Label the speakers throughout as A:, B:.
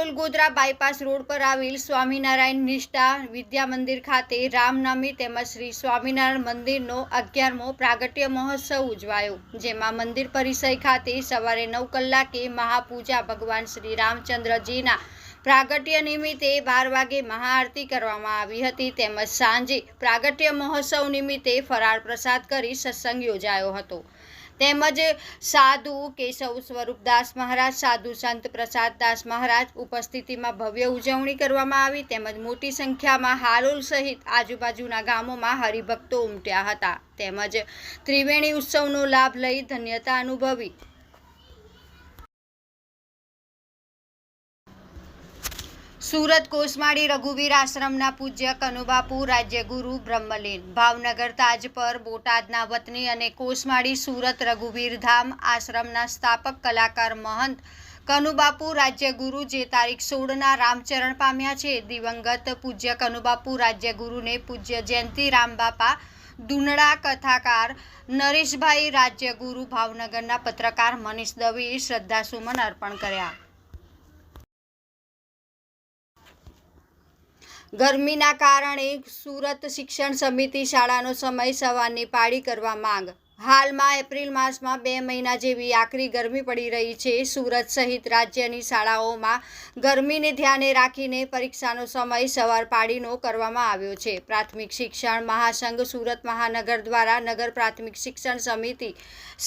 A: Halol Godhra bypass road પર આવેલ સ્વામિનારાયણ નિષ્ઠા વિદ્યા મંદિર ખાતે રામનવમી તેમજ શ્રી સ્વામિનારાયણ મંદિરનો 11મો પ્રાગટ્ય મહોત્સવ ઉજવાયો, જેમાં મંદિર પરિસર ખાતે સવારે 9 કલાકે મહાપૂજા ભગવાન શ્રી રામચંદ્રજીના પ્રાગટ્ય નિમિત્તે 12 વાગે મહાઆરતી કરવામાં આવી હતી, તેમજ સાંજે પ્રાગટ્ય મહોત્સવ નિમિત્તે ફરાળ પ્રસાદ કરી સત્સંગ યોજાયો હતો, તેમજ સાધુ કેશવ સ્વરૂપદાસ મહારાજ, સાધુ સંત પ્રસાદદાસ મહારાજ ઉપસ્થિતિમાં ભવ્ય ઉજવણી કરવામાં આવી, તેમજ મોટી સંખ્યામાં હાલોલ સહિત આજુબાજુના ગામોમાં હરિભક્તો ઉમટ્યા હતા, તેમજ ત્રિવેણી ઉત્સવનો લાભ લઈ ધન્યતા અનુભવી. સુરત કોસમાળી રઘુવીર આશ્રમના પૂજ્ય કનુબાપુ રાજ્યગુરુ બ્રહ્મલીન ભાવનગર તાજ પર બોટાદના વતની અને કોસમાળી સુરત રઘુવીર ધામ આશ્રમના સ્થાપક કલાકાર મહંત કનુબાપુ રાજ્યગુરુ જે તારીખ 16ના રામચરણ પામ્યા છે. દિવંગત પૂજ્ય કનુબાપુ રાજ્યગુરુને પૂજ્ય જયંતિ રામબાપા દુનડા, કથાકાર નરેશભાઈ રાજ્યગુરુ ભાવનગરના પત્રકાર મનીષ દવેએ શ્રદ્ધાસુમન અર્પણ કર્યા. ગરમીના કારણે સુરત શિક્ષણ સમિતિ શાળાનો સમય સવારની પાળી કરવા માંગ. હાલમાં એપ્રિલ માસમાં 2 મહિના જેવી આકરી ગરમી પડી રહી છે. સુરત સહિત રાજ્યની શાળાઓમાં ગરમીને ધ્યાને રાખીને પરીક્ષાનો સમય સવાર પાળીનો કરવામાં આવ્યો છે. પ્રાથમિક શિક્ષણ મહાસંઘ સુરત મહાનગર દ્વારા નગર પ્રાથમિક શિક્ષણ સમિતિ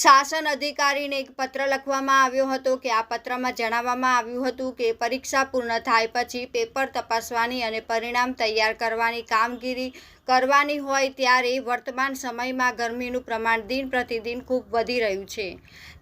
A: શાસન અધિકારીને એક પત્ર લખવામાં આવ્યો હતો કે આ પત્રમાં જણાવવામાં આવ્યું હતું કે પરીક્ષા પૂર્ણ થાય પછી પેપર તપાસવાની અને પરિણામ તૈયાર કરવાની કામગીરી કરવાની હોય ત્યારે વર્તમાન સમયમાં ગરમીનું પ્રમાણ દિન પ્રતિદિન ખૂબ વધી રહ્યું છે.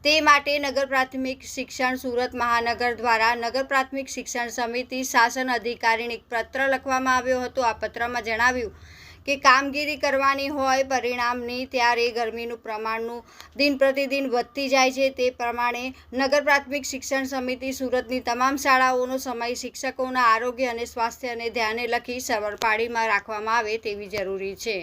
A: તે માટે નગર પ્રાથમિક શિક્ષણ સુરત મહાનગર દ્વારા નગર પ્રાથમિક શિક્ષણ સમિતિ શાસન અધિકારીને એક પત્ર લખવામાં આવ્યો હતો. આ પત્રમાં જણાવ્યું કે કામગીરી કરવાની હોય પરિણામની ત્યારે ગરમીનું પ્રમાણનું દિન પ્રતિદિન વધતી જાય છે. તે પ્રમાણે નગર પ્રાથમિક શિક્ષણ સમિતિ સુરતની તમામ શાળાઓનો સમય શિક્ષકોના આરોગ્ય અને સ્વાસ્થ્યને ધ્યાને લખી સવાર પાળીમાં રાખવામાં આવે તેવી જરૂરી છે.